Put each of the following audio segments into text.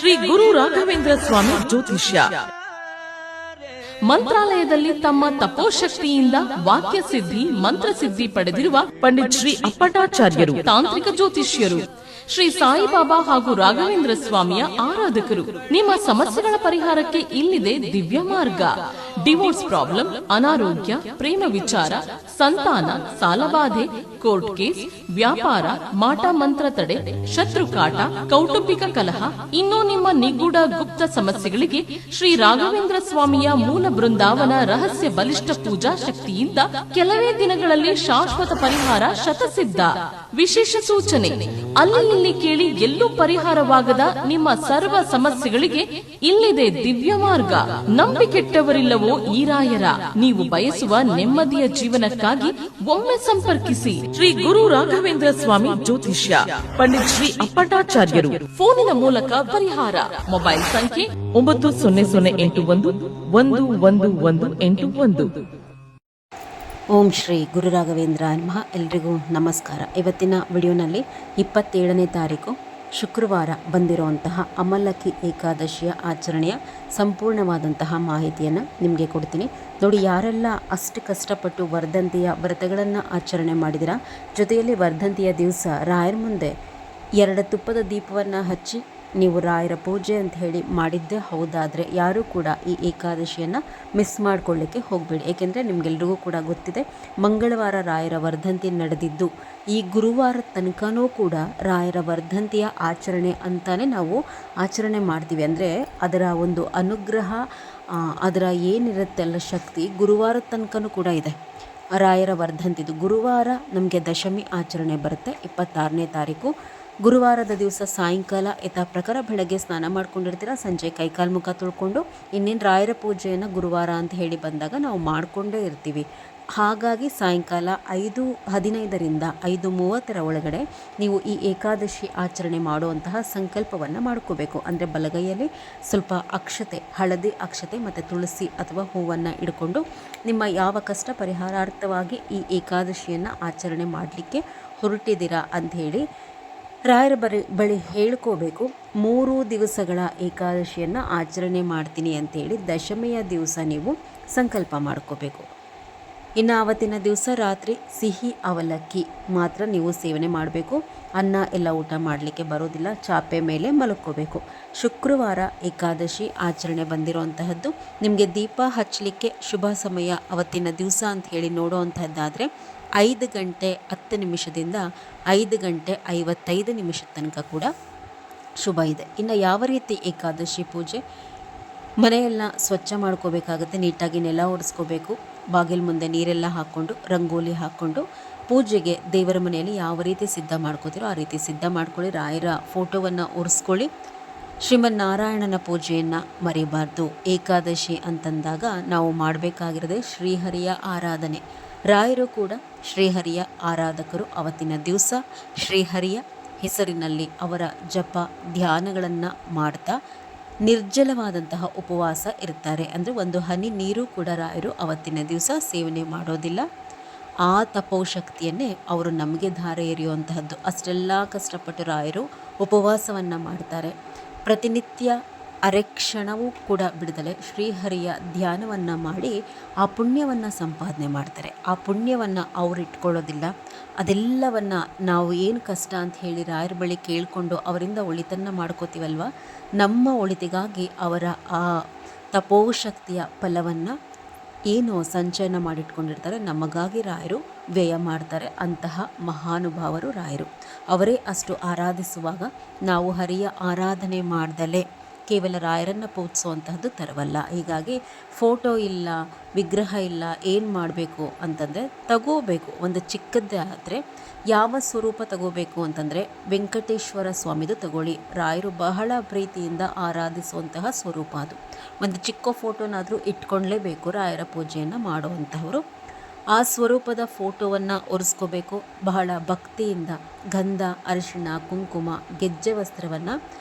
ಶ್ರೀ ಗುರು ರಾಘವೇಂದ್ರ ಸ್ವಾಮಿ ಜ್ಯೋತಿಷ್ಯ. ಮಂತ್ರಾಲಯದಲ್ಲಿ ತಮ್ಮ ತಪೋಶಕ್ತಿಯಿಂದ ವಾಕ್ಯ ಸಿದ್ಧಿ ಮಂತ್ರಸಿದ್ಧಿ ಪಡೆದಿರುವ ಪಂಡಿತ್ ಶ್ರೀ ಅಪ್ಪಟಾಚಾರ್ಯರು ತಾಂತ್ರಿಕ ಜ್ಯೋತಿಷ್ಯರು. ಶ್ರೀ ಸಾಯಿಬಾಬಾ ಹಾಗೂ ರಾಘವೇಂದ್ರ ಸ್ವಾಮಿಯ ಆರಾಧಕರು. ನಿಮ್ಮ ಸಮಸ್ಯೆಗಳ ಪರಿಹಾರಕ್ಕೆ ಇಲ್ಲಿದೆ ದಿವ್ಯ ಮಾರ್ಗ. ಡಿವೋರ್ಸ್ ಪ್ರಾಬ್ಲಮ್, ಅನಾರೋಗ್ಯ, ಪ್ರೇಮ ವಿಚಾರ, ಸಂತಾನ, ಸಾಲಬಾಧೆ, ಕೋರ್ಟ್ ಕೇಸ್, ವ್ಯಾಪಾರ, ಮಾಟ ಮಂತ್ರ ತಡೆ, ಶತ್ರುಕಾಟ, ಕೌಟುಂಬಿಕ ಕಲಹ, ಇನ್ನೂ ನಿಮ್ಮ ನಿಗೂಢ ಗುಪ್ತ ಸಮಸ್ಯೆಗಳಿಗೆ ಶ್ರೀ ರಾಘವೇಂದ್ರ ಸ್ವಾಮಿಯ ಮೂಲ ಬೃಂದಾವನ ರಹಸ್ಯ ಬಲಿಷ್ಠ ಪೂಜಾ ಶಕ್ತಿಯಿಂದ ಕೆಲವೇ ದಿನಗಳಲ್ಲಿ ಶಾಶ್ವತ ಪರಿಹಾರ ಶತಸಿದ್ಧ. ವಿಶೇಷ ಸೂಚನೆ: ಅಲ್ಲಿ ಇಲ್ಲಿ ಕೇಳಿ ಎಲ್ಲೂ ಪರಿಹಾರವಾಗದ ನಿಮ್ಮ ಸರ್ವ ಸಮಸ್ಯೆಗಳಿಗೆ ಇಲ್ಲಿದೆ ದಿವ್ಯ ಮಾರ್ಗ. ನಂಬಿಕೆಟ್ಟವರಿಲ್ಲವೋ ಈ ರಾಯರ. ನೀವು ಬಯಸುವ ನೆಮ್ಮದಿಯ ಜೀವನಕ್ಕಾಗಿ ಒಮ್ಮೆ ಸಂಪರ್ಕಿಸಿ. ಶ್ರೀ ಗುರು ರಾಘವೇಂದ್ರ ಸ್ವಾಮಿ ಜ್ಯೋತಿಷ್ಯ, ಪಂಡಿತ್ ಶ್ರೀ ಅಪ್ಪಟಾಚಾರ್ಯರು. ಫೋನಿನ ಮೂಲಕ ಪರಿಹಾರ. ಮೊಬೈಲ್ ಸಂಖ್ಯೆ 9008111181. ಓಂ ಶ್ರೀ ಗುರು ರಾಘವೇಂದ್ರ ನಮಃ. ಎಲ್ರಿಗೂ ನಮಸ್ಕಾರ. ಇವತ್ತಿನ ವಿಡಿಯೋನಲ್ಲಿ 27ನೇ ತಾರೀಕು ಶುಕ್ರವಾರ ಬಂದಿರುವಂತಹ ಅಮಲಕ್ಕಿ ಏಕಾದಶಿಯ ಆಚರಣೆಯ ಸಂಪೂರ್ಣವಾದಂತಹ ಮಾಹಿತಿಯನ್ನು ನಿಮಗೆ ಕೊಡ್ತೀನಿ. ನೋಡಿ, ಯಾರೆಲ್ಲ ಅಷ್ಟು ಕಷ್ಟಪಟ್ಟು ವರ್ಧಂತಿಯ ವ್ರತಗಳನ್ನು ಆಚರಣೆ ಮಾಡಿದಿರಾ, ಜೊತೆಯಲ್ಲಿ ವರ್ಧಂತಿಯ ದಿವಸ ರಾಯರ ಮುಂದೆ 2 ತುಪ್ಪದ ದೀಪವನ್ನು ಹಚ್ಚಿ ನೀವು ರಾಯರ ಪೂಜೆ ಅಂತ ಹೇಳಿ ಮಾಡಿದ್ದೇ ಹೌದಾದರೆ ಯಾರೂ ಕೂಡ ಈ ಏಕಾದಶಿಯನ್ನು ಮಿಸ್ ಮಾಡಿಕೊಳ್ಳಿಕ್ಕೆ ಹೋಗಬೇಡಿ. ಏಕೆಂದರೆ ನಿಮಗೆಲ್ರಿಗೂ ಕೂಡ ಗೊತ್ತಿದೆ, ಮಂಗಳವಾರ ರಾಯರ ವರ್ಧಂತಿ ನಡೆದಿದ್ದು ಈ ಗುರುವಾರ ತನಕನೂ ಕೂಡ ರಾಯರ ವರ್ಧಂತಿಯ ಆಚರಣೆ ಅಂತಾನೆ ನಾವು ಆಚರಣೆ ಮಾಡ್ತೀವಿ. ಅಂದರೆ ಅದರ ಒಂದು ಅನುಗ್ರಹ, ಅದರ ಏನಿರುತ್ತೆ ಅಲ್ಲ ಶಕ್ತಿ ಗುರುವಾರ ತನಕನೂ ಕೂಡ ಇದೆ. ರಾಯರ ವರ್ಧಂತಿದು ಗುರುವಾರ ನಮಗೆ ದಶಮಿ ಆಚರಣೆ ಬರುತ್ತೆ, 26ನೇ ತಾರೀಕು. ಗುರುವಾರದ ದಿವಸ ಸಾಯಂಕಾಲ ಯಥಾ ಪ್ರಕಾರ ಬೆಳಗ್ಗೆ ಸ್ನಾನ ಮಾಡ್ಕೊಂಡಿರ್ತೀರ, ಸಂಜೆ ಕೈಕಾಲು ಮುಖ ತೊಳ್ಕೊಂಡು ಇನ್ನೇನು ರಾಯರ ಪೂಜೆಯನ್ನು ಗುರುವಾರ ಅಂತ ಹೇಳಿ ಬಂದಾಗ ನಾವು ಮಾಡಿಕೊಂಡೇ ಇರ್ತೀವಿ. ಹಾಗಾಗಿ ಸಾಯಂಕಾಲ 5:15ರಿಂದ 5:30 ಒಳಗಡೆ ನೀವು ಈ ಏಕಾದಶಿ ಆಚರಣೆ ಮಾಡುವಂತಹ ಸಂಕಲ್ಪವನ್ನು ಮಾಡ್ಕೋಬೇಕು. ಅಂದರೆ ಬಲಗೈಯಲ್ಲಿ ಸ್ವಲ್ಪ ಅಕ್ಷತೆ, ಹಳದಿ ಅಕ್ಷತೆ ಮತ್ತು ತುಳಸಿ ಅಥವಾ ಹೂವನ್ನು ಇಡ್ಕೊಂಡು ನಿಮ್ಮ ಯಾವ ಕಷ್ಟ ಪರಿಹಾರಾರ್ಥವಾಗಿ ಈ ಏಕಾದಶಿಯನ್ನು ಆಚರಣೆ ಮಾಡಲಿಕ್ಕೆ ಹೊರಟಿದ್ದೀರಾ ಅಂಥೇಳಿ ರಾಯರ ಬಳಿ ಹೇಳ್ಕೋಬೇಕು. 3 ದಿವಸಗಳ ಏಕಾದಶಿಯನ್ನು ಆಚರಣೆ ಮಾಡ್ತೀನಿ ಅಂಥೇಳಿ ದಶಮಿಯ ದಿವಸ ನೀವು ಸಂಕಲ್ಪ ಮಾಡ್ಕೋಬೇಕು. ಇನ್ನು ಆವತ್ತಿನ ದಿವಸ ರಾತ್ರಿ ಸಿಹಿ ಅವಲಕ್ಕಿ ಮಾತ್ರ ನೀವು ಸೇವನೆ ಮಾಡಬೇಕು. ಅನ್ನ ಎಲ್ಲ ಊಟ ಮಾಡಲಿಕ್ಕೆ ಬರೋದಿಲ್ಲ, ಚಾಪೆ ಮೇಲೆ ಮಲ್ಕೋಬೇಕು. ಶುಕ್ರವಾರ ಏಕಾದಶಿ ಆಚರಣೆ ಬಂದಿರೋಂತಹದ್ದು. ನಿಮಗೆ ದೀಪ ಹಚ್ಚಲಿಕ್ಕೆ ಶುಭ ಸಮಯ ಅವತ್ತಿನ ದಿವಸ ಅಂತ ಹೇಳಿ ನೋಡೋವಂಥದ್ದಾದರೆ 5:10 5:55 ತನಕ ಕೂಡ ಶುಭ ಇದೆ. ಇನ್ನು ಯಾವ ರೀತಿ ಏಕಾದಶಿ ಪೂಜೆ? ಮನೆಯೆಲ್ಲ ಸ್ವಚ್ಛ ಮಾಡ್ಕೋಬೇಕಾಗುತ್ತೆ, ನೀಟಾಗಿ ನೆಲ ಒರೆಸ್ಕೋಬೇಕು, ಬಾಗಿಲು ಮುಂದೆ ನೀರೆಲ್ಲ ಹಾಕ್ಕೊಂಡು ರಂಗೋಲಿ ಹಾಕ್ಕೊಂಡು ಪೂಜೆಗೆ ದೇವರ ಮನೆಯಲ್ಲಿ ಯಾವ ರೀತಿ ಸಿದ್ಧ ಮಾಡ್ಕೋತೀರೋ ಆ ರೀತಿ ಸಿದ್ಧ ಮಾಡ್ಕೊಳ್ಳಿ. ರಾಯರ ಫೋಟೋವನ್ನು ಒರೆಸ್ಕೊಳ್ಳಿ. ಶ್ರೀಮನ್ನಾರಾಯಣನ ಪೂಜೆಯನ್ನು ಮರಿಬಾರ್ದು. ಏಕಾದಶಿ ಅಂತಂದಾಗ ನಾವು ಮಾಡಬೇಕಾಗಿರೋದೇ ಶ್ರೀಹರಿಯ ಆರಾಧನೆ. ರಾಯರು ಕೂಡ ಶ್ರೀಹರಿಯ ಆರಾಧಕರು. ಅವತ್ತಿನ ದಿವಸ ಶ್ರೀಹರಿಯ ಹೆಸರಿನಲ್ಲಿ ಅವರ ಜಪ ಧ್ಯಾನಗಳನ್ನು ಮಾಡ್ತಾ ನಿರ್ಜಲವಾದಂತಹ ಉಪವಾಸ ಇರ್ತಾರೆ. ಅಂದರೆ ಒಂದು ಹನಿ ನೀರು ಕೂಡ ರಾಯರು ಅವತ್ತಿನ ದಿವಸ ಸೇವನೆ ಮಾಡೋದಿಲ್ಲ. ಆ ತಪೋಶಕ್ತಿಯನ್ನೇ ಅವರು ನಮಗೆ ಧಾರೆ ಎರೆಯುವಂತಹದ್ದು. ಅಷ್ಟೆಲ್ಲ ಕಷ್ಟಪಟ್ಟು ರಾಯರು ಉಪವಾಸವನ್ನು ಮಾಡ್ತಾರೆ. ಪ್ರತಿನಿತ್ಯ ಅರೆಕ್ಷಣವೂ ಕೂಡ ಬಿಡದಲೆ ಶ್ರೀಹರಿಯ ಧ್ಯಾನವನ್ನು ಮಾಡಿ ಆ ಪುಣ್ಯವನ್ನು ಸಂಪಾದನೆ ಮಾಡ್ತಾರೆ. ಆ ಪುಣ್ಯವನ್ನು ಅವರು ಇಟ್ಕೊಳ್ಳೋದಿಲ್ಲ. ಅದೆಲ್ಲವನ್ನು ನಾವು ಏನು ಕಷ್ಟ ಅಂತ ಹೇಳಿ ರಾಯರ ಬಳಿ ಕೇಳಿಕೊಂಡು ಅವರಿಂದ ಒಳಿತನ್ನು ಮಾಡ್ಕೋತೀವಲ್ವ, ನಮ್ಮ ಒಳಿತಿಗಾಗಿ ಅವರ ಆ ತಪೋಶಕ್ತಿಯ ಫಲವನ್ನು ಏನು ಸಂಚಯನ ಮಾಡಿಟ್ಕೊಂಡಿರ್ತಾರೆ ನಮಗಾಗಿ ರಾಯರು ವ್ಯಯ ಮಾಡ್ತಾರೆ. ಅಂತಹ ಮಹಾನುಭಾವರು ರಾಯರು. ಅವರೇ ಅಷ್ಟು ಆರಾಧಿಸುವಾಗ ನಾವು ಹರಿಯ ಆರಾಧನೆ ಮಾಡ್ದಲೇ ಕೇವಲ ರಾಯರನ್ನು ಪೂಜಿಸುವಂತಹದ್ದು ತರವಲ್ಲ. ಹೀಗಾಗಿ ಫೋಟೋ ಇಲ್ಲ, ವಿಗ್ರಹ ಇಲ್ಲ, ಏನು ಮಾಡಬೇಕು ಅಂತಂದರೆ ತಗೋಬೇಕು. ಒಂದು ಚಿಕ್ಕದಾದರೆ ಯಾವ ಸ್ವರೂಪ ತಗೋಬೇಕು ಅಂತಂದರೆ ವೆಂಕಟೇಶ್ವರ ಸ್ವಾಮಿದು ತಗೊಳ್ಳಿ. ರಾಯರು ಬಹಳ ಪ್ರೀತಿಯಿಂದ ಆರಾಧಿಸುವಂತಹ ಸ್ವರೂಪ ಅದು. ಒಂದು ಚಿಕ್ಕ ಫೋಟೋನಾದರೂ ಇಟ್ಕೊಳ್ಳೇಬೇಕು ರಾಯರ ಪೂಜೆಯನ್ನು ಮಾಡುವಂತಹವರು. ಆ ಸ್ವರೂಪದ ಫೋಟೋವನ್ನು ಒರೆಸ್ಕೋಬೇಕು. ಬಹಳ ಭಕ್ತಿಯಿಂದ ಗಂಧ, ಅರಿಶಿಣ, ಕುಂಕುಮ, ಗೆಜ್ಜೆ ವಸ್ತ್ರವನ್ನು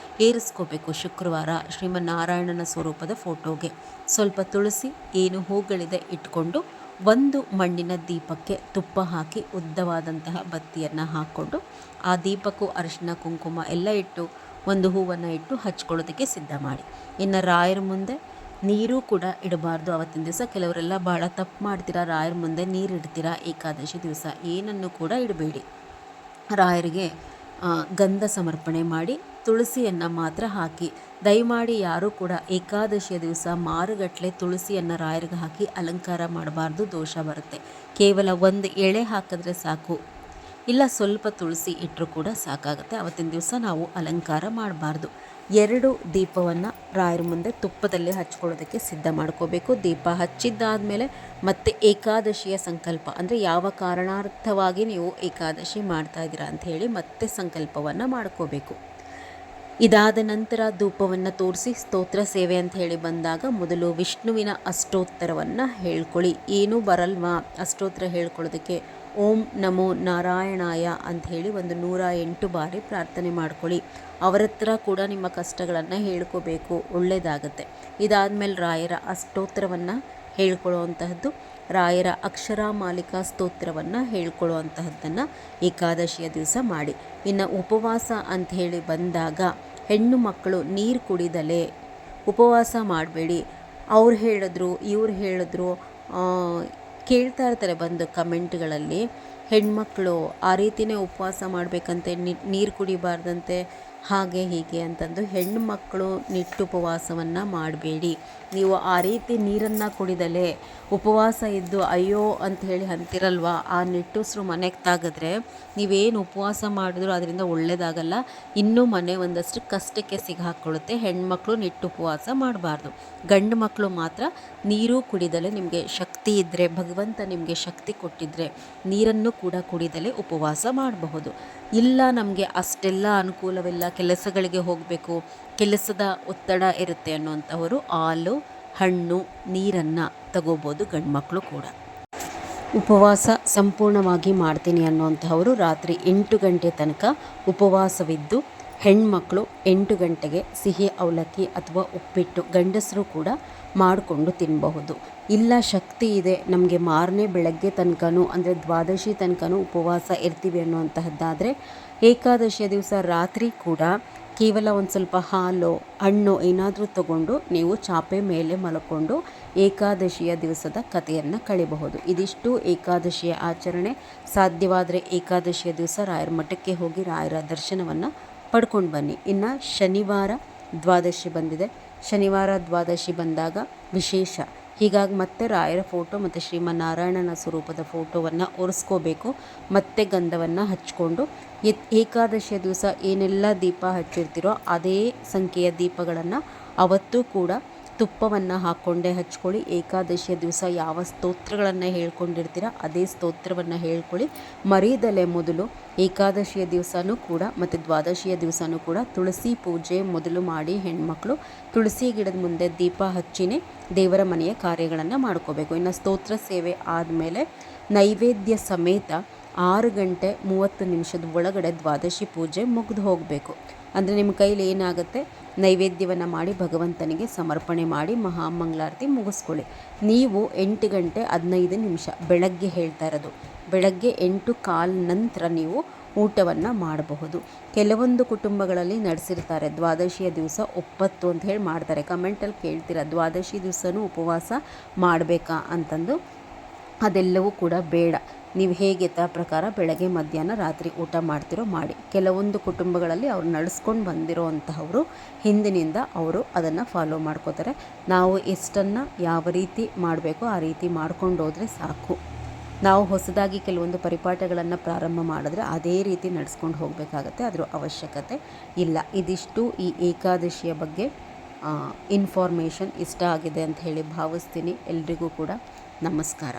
ಏರಿಸ್ಕೋಬೇಕು. ಶುಕ್ರವಾರ ಶ್ರೀಮನ್ನಾರಾಯಣನ ಸ್ವರೂಪದ ಫೋಟೋಗೆ ಸ್ವಲ್ಪ ತುಳಸಿ, ಏನು ಹೂಗಳಿದೆ ಇಟ್ಕೊಂಡು ಒಂದು ಮಣ್ಣಿನ ದೀಪಕ್ಕೆ ತುಪ್ಪ ಹಾಕಿ ಉದ್ದವಾದಂತಹ ಬತ್ತಿಯನ್ನು ಹಾಕ್ಕೊಂಡು ಆ ದೀಪಕ್ಕೂ ಅರಿಶಿಣ ಕುಂಕುಮ ಎಲ್ಲ ಇಟ್ಟು ಒಂದು ಹೂವನ್ನು ಇಟ್ಟು ಹಚ್ಕೊಳ್ಳೋದಕ್ಕೆ ಸಿದ್ಧ ಮಾಡಿ. ಇನ್ನು ರಾಯರ ಮುಂದೆ ನೀರು ಕೂಡ ಇಡಬಾರ್ದು ಅವತ್ತಿನ ದಿವಸ. ಕೆಲವರೆಲ್ಲ ಭಾಳ ತಪ್ಪು ಮಾಡ್ತೀರಾ, ರಾಯರ ಮುಂದೆ ನೀರು ಇಡ್ತೀರಾ ಏಕಾದಶಿ ದಿವಸ. ಏನನ್ನು ಕೂಡ ಇಡಬೇಡಿ. ರಾಯರಿಗೆ ಗಂಧ ಸಮರ್ಪಣೆ ಮಾಡಿ ತುಳಸಿಯನ್ನು ಮಾತ್ರ ಹಾಕಿ. ದಯಮಾಡಿ ಯಾರೂ ಕೂಡ ಏಕಾದಶಿಯ ದಿವಸ ಮಾರುಗಟ್ಟಲೆ ತುಳಸಿಯನ್ನು ರಾಯರಿಗೆ ಹಾಕಿ ಅಲಂಕಾರ ಮಾಡಬಾರ್ದು, ದೋಷ ಬರುತ್ತೆ. ಕೇವಲ ಒಂದು ಎಳೆ ಹಾಕಿದ್ರೆ ಸಾಕು, ಇಲ್ಲ ಸ್ವಲ್ಪ ತುಳಸಿ ಇಟ್ಟರೂ ಕೂಡ ಸಾಕಾಗುತ್ತೆ. ಅವತ್ತಿನ ದಿವಸ ನಾವು ಅಲಂಕಾರ ಮಾಡಬಾರ್ದು. 2 ದೀಪವನ್ನು ರಾಯರ ಮುಂದೆ ತುಪ್ಪದಲ್ಲಿ ಹಚ್ಕೊಳ್ಳೋದಕ್ಕೆ ಸಿದ್ಧ ಮಾಡ್ಕೋಬೇಕು. ದೀಪ ಹಚ್ಚಿದ್ದಾದಮೇಲೆ ಮತ್ತೆ ಏಕಾದಶಿಯ ಸಂಕಲ್ಪ, ಅಂದರೆ ಯಾವ ಕಾರಣಾರ್ಥವಾಗಿ ನೀವು ಏಕಾದಶಿ ಮಾಡ್ತಾ ಇದ್ದೀರಾ ಅಂತ ಹೇಳಿ ಮತ್ತೆ ಸಂಕಲ್ಪವನ್ನು ಮಾಡ್ಕೋಬೇಕು. ಇದಾದ ನಂತರ ಧೂಪವನ್ನು ತೋರಿಸಿ ಸ್ತೋತ್ರ ಸೇವೆ ಅಂತ ಹೇಳಿ ಬಂದಾಗ ಮೊದಲು ವಿಷ್ಣುವಿನ ಅಷ್ಟೋತ್ತರವನ್ನು ಹೇಳ್ಕೊಳ್ಳಿ. ಏನೂ ಬರಲ್ವಾ ಅಷ್ಟೋತ್ತರ ಹೇಳ್ಕೊಳ್ಳೋದಕ್ಕೆ, ಓಂ ನಮೋ ನಾರಾಯಣಾಯ ಅಂಥೇಳಿ ಒಂದು 108 ಬಾರಿ ಪ್ರಾರ್ಥನೆ ಮಾಡ್ಕೊಳ್ಳಿ. ಅವರ ಹತ್ರ ಕೂಡ ನಿಮ್ಮ ಕಷ್ಟಗಳನ್ನು ಹೇಳ್ಕೋಬೇಕು, ಒಳ್ಳೆಯದಾಗತ್ತೆ. ಇದಾದಮೇಲೆ ರಾಯರ ಅಷ್ಟೋತ್ತರವನ್ನು ಹೇಳ್ಕೊಳ್ಳುವಂತಹದ್ದು, ರಾಯರ ಅಕ್ಷರಮಾಲಿಕಾ ಸ್ತೋತ್ರವನ್ನು ಹೇಳ್ಕೊಳ್ಳುವಂತಹದ್ದನ್ನು ಏಕಾದಶಿಯ ದಿವಸ ಮಾಡಿ. ಇನ್ನು ಉಪವಾಸ ಅಂಥೇಳಿ ಬಂದಾಗ ಹೆಣ್ಣು ಮಕ್ಕಳು ನೀರು ಕುಡಿದಲೇ ಉಪವಾಸ ಮಾಡಬೇಡಿ. ಅವ್ರು ಹೇಳಿದ್ರು ಇವ್ರು ಹೇಳಿದ್ರು ಕೇಳ್ತಾ ಇರ್ತಾರೆ ಬಂದು ಕಮೆಂಟ್ಗಳಲ್ಲಿ, ಹೆಣ್ಮಕ್ಳು ಆ ರೀತಿಯೇ ಉಪವಾಸ ಮಾಡಬೇಕಂತೆ, ನೀರು ಕುಡಿಬಾರ್ದಂತೆ, ಹಾಗೆ ಹೀಗೆ ಅಂತಂದು ಹೆಣ್ಣು ಮಕ್ಕಳು ನಿಟ್ಟುಪವಾಸವನ್ನು ಮಾಡಬೇಡಿ. ನೀವು ಆ ರೀತಿ ನೀರನ್ನು ಕುಡಿದಲೇ ಉಪವಾಸ ಇದ್ದು ಅಯ್ಯೋ ಅಂತ ಹೇಳಿ ಅಂತಿರಲ್ವ, ಆ ನಿಟ್ಟುಸಿರು ಮನೆಗೆ ತಾಗಿದ್ರೆ ನೀವೇನು ಉಪವಾಸ ಮಾಡಿದ್ರು ಅದರಿಂದ ಒಳ್ಳೆಯದಾಗಲ್ಲ, ಇನ್ನೂ ಮನೆ ಒಂದಷ್ಟು ಕಷ್ಟಕ್ಕೆ ಸಿಗಾಕೊಳ್ಳುತ್ತೆ. ಹೆಣ್ಮಕ್ಳು ನಿಟ್ಟುಪವಾಸ ಮಾಡಬಾರ್ದು. ಗಂಡು ಮಕ್ಕಳು ಮಾತ್ರ ನೀರು ಕುಡಿದಲೇ, ನಿಮಗೆ ಶಕ್ತಿ ಇದ್ದರೆ, ಭಗವಂತ ನಿಮಗೆ ಶಕ್ತಿ ಕೊಟ್ಟಿದ್ದರೆ ನೀರನ್ನು ಕೂಡ ಕುಡಿದಲೇ ಉಪವಾಸ ಮಾಡಬಹುದು. ಇಲ್ಲ ನಮಗೆ ಅಷ್ಟೆಲ್ಲ ಅನುಕೂಲವಿಲ್ಲ, ಕೆಲಸಗಳಿಗೆ ಹೋಗಬೇಕು, ಕೆಲಸದ ಒತ್ತಡ ಇರುತ್ತೆ ಅನ್ನುವಂಥವರು ಹಾಲು, ಹಣ್ಣು, ನೀರನ್ನು ತಗೋಬೋದು ಗಂಡು ಮಕ್ಕಳು ಕೂಡ. ಉಪವಾಸ ಸಂಪೂರ್ಣವಾಗಿ ಮಾಡ್ತೀನಿ ಅನ್ನುವಂಥವರು ರಾತ್ರಿ 8 ಗಂಟೆ ತನಕ ಉಪವಾಸವಿದ್ದು, ಹೆಣ್ಮಕ್ಳು 8 ಗಂಟೆಗೆ ಸಿಹಿ ಅವಲಕ್ಕಿ ಅಥವಾ ಉಪ್ಪಿಟ್ಟು ಗಂಡಸರು ಕೂಡ ಮಾಡಿಕೊಂಡು ತಿನ್ನಬಹುದು. ಇಲ್ಲ ಶಕ್ತಿ ಇದೆ ನಮಗೆ ಮಾರನೇ ಬೆಳಗ್ಗೆ ತನಕನೂ, ಅಂದರೆ ದ್ವಾದಶಿ ತನಕನೂ ಉಪವಾಸ ಇರ್ತೀವಿ ಅನ್ನುವಂತಹದ್ದಾದರೆ ಏಕಾದಶಿಯ ದಿವಸ ರಾತ್ರಿ ಕೂಡ ಕೇವಲ ಒಂದು ಸ್ವಲ್ಪ ಹಾಲು, ಹಣ್ಣು ಏನಾದರೂ ತಗೊಂಡು ನೀವು ಚಾಪೆ ಮೇಲೆ ಮಲ್ಕೊಂಡು ಏಕಾದಶಿಯ ದಿವಸದ ಕಥೆಯನ್ನು ಕಳಿಬಹುದು. ಇದಿಷ್ಟು ಏಕಾದಶಿಯ ಆಚರಣೆ. ಸಾಧ್ಯವಾದರೆ ಏಕಾದಶಿಯ ದಿವಸ ರಾಯರ ಮಠಕ್ಕೆ ಹೋಗಿ ರಾಯರ ದರ್ಶನವನ್ನು ಪಡ್ಕೊಂಡು ಬನ್ನಿ. ಇನ್ನು ಶನಿವಾರ ದ್ವಾದಶಿ ಬಂದಿದೆ. ಶನಿವಾರ ದ್ವಾದಶಿ ಬಂದಾಗ ವಿಶೇಷ. ಹೀಗಾಗಿ ಮತ್ತೆ ರಾಯರ ಫೋಟೋ ಮತ್ತು ಶ್ರೀಮನ್ನಾರಾಯಣನ ಸ್ವರೂಪದ ಫೋಟೋವನ್ನು ಒರೆಸ್ಕೋಬೇಕು. ಮತ್ತೆ ಗಂಧವನ್ನು ಹಚ್ಕೊಂಡು ಏಕಾದಶಿಯ ದಿವಸ ಏನೆಲ್ಲ ದೀಪ ಹಚ್ಚಿರ್ತೀರೋ ಅದೇ ಸಂಖ್ಯೆಯ ದೀಪಗಳನ್ನು ಅವತ್ತೂ ಕೂಡ ತುಪ್ಪವನ್ನು ಹಾಕ್ಕೊಂಡೇ ಹಚ್ಕೊಳ್ಳಿ. ಏಕಾದಶಿಯ ದಿವಸ ಯಾವ ಸ್ತೋತ್ರಗಳನ್ನು ಹೇಳ್ಕೊಂಡಿರ್ತೀರ ಅದೇ ಸ್ತೋತ್ರವನ್ನು ಹೇಳ್ಕೊಳ್ಳಿ. ಮರೀದಲೆ ಮೊದಲು ಏಕಾದಶಿಯ ದಿವಸನೂ ಕೂಡ ಮತ್ತು ದ್ವಾದಶಿಯ ದಿವಸನೂ ಕೂಡ ತುಳಸಿ ಪೂಜೆ ಮೊದಲು ಮಾಡಿ ಹೆಣ್ಮಕ್ಳು ತುಳಸಿ ಗಿಡದ ಮುಂದೆ ದೀಪ ಹಚ್ಚಿನೇ ದೇವರ ಮನೆಯ ಕಾರ್ಯಗಳನ್ನು ಮಾಡ್ಕೋಬೇಕು. ಇನ್ನು ಸ್ತೋತ್ರ ಸೇವೆ ಆದಮೇಲೆ ನೈವೇದ್ಯ ಸಮೇತ 6:30 ಒಳಗಡೆ ದ್ವಾದಶಿ ಪೂಜೆ ಮುಗಿದು ಹೋಗಬೇಕು. ಅಂದರೆ ನಿಮ್ಮ ಕೈಲಿ ಏನಾಗುತ್ತೆ ನೈವೇದ್ಯವನ್ನು ಮಾಡಿ ಭಗವಂತನಿಗೆ ಸಮರ್ಪಣೆ ಮಾಡಿ ಮಹಾಮಂಗಳಾರತಿ ಮುಗಿಸ್ಕೊಳ್ಳಿ. ನೀವು 8:15 ಬೆಳಗ್ಗೆ ಹೇಳ್ತಾ ಇರೋದು, ಬೆಳಗ್ಗೆ 8:15 ನಂತರ ನೀವು ಊಟವನ್ನು ಮಾಡಬಹುದು. ಕೆಲವೊಂದು ಕುಟುಂಬಗಳಲ್ಲಿ ನಡೆಸಿರ್ತಾರೆ ದ್ವಾದಶಿಯ ದಿವಸ ಒಪ್ಪತ್ತು ಅಂತ ಹೇಳಿ ಮಾಡ್ತಾರೆ. ಕಮೆಂಟಲ್ಲಿ ಕೇಳ್ತೀರ ದ್ವಾದಶಿ ದಿವಸನೂ ಉಪವಾಸ ಮಾಡಬೇಕಾ ಅಂತಂದು. ಅದೆಲ್ಲವೂ ಕೂಡ ಬೇಡ. ನೀವು ಹೇಗೆ ಪ್ರಕಾರ ಬೆಳಗ್ಗೆ ಮಧ್ಯಾಹ್ನ ರಾತ್ರಿ ಊಟ ಮಾಡ್ತಿರೋ ಮಾಡಿ. ಕೆಲವೊಂದು ಕುಟುಂಬಗಳಲ್ಲಿ ಅವ್ರು ನಡೆಸ್ಕೊಂಡು ಬಂದಿರೋ ಅಂತಹವರು ಹಿಂದಿನಿಂದ ಅವರು ಅದನ್ನು ಫಾಲೋ ಮಾಡ್ಕೋತಾರೆ. ನಾವು ಎಷ್ಟನ್ನು ಯಾವ ರೀತಿ ಮಾಡಬೇಕೋ ಆ ರೀತಿ ಮಾಡ್ಕೊಂಡು ಹೋದರೆ ಸಾಕು. ನಾವು ಹೊಸದಾಗಿ ಕೆಲವೊಂದು ಪರಿಪಾಠಗಳನ್ನು ಪ್ರಾರಂಭ ಮಾಡಿದ್ರೆ ಅದೇ ರೀತಿ ನಡೆಸ್ಕೊಂಡು ಹೋಗಬೇಕಾಗತ್ತೆ, ಅದರ ಅವಶ್ಯಕತೆ ಇಲ್ಲ. ಇದಿಷ್ಟು ಈ ಏಕಾದಶಿಯ ಬಗ್ಗೆ ಇನ್ಫಾರ್ಮೇಷನ್ ಇಷ್ಟ ಆಗಿದೆ ಅಂತ ಹೇಳಿ ಭಾವಿಸ್ತೀನಿ. ಎಲ್ರಿಗೂ ಕೂಡ ನಮಸ್ಕಾರ.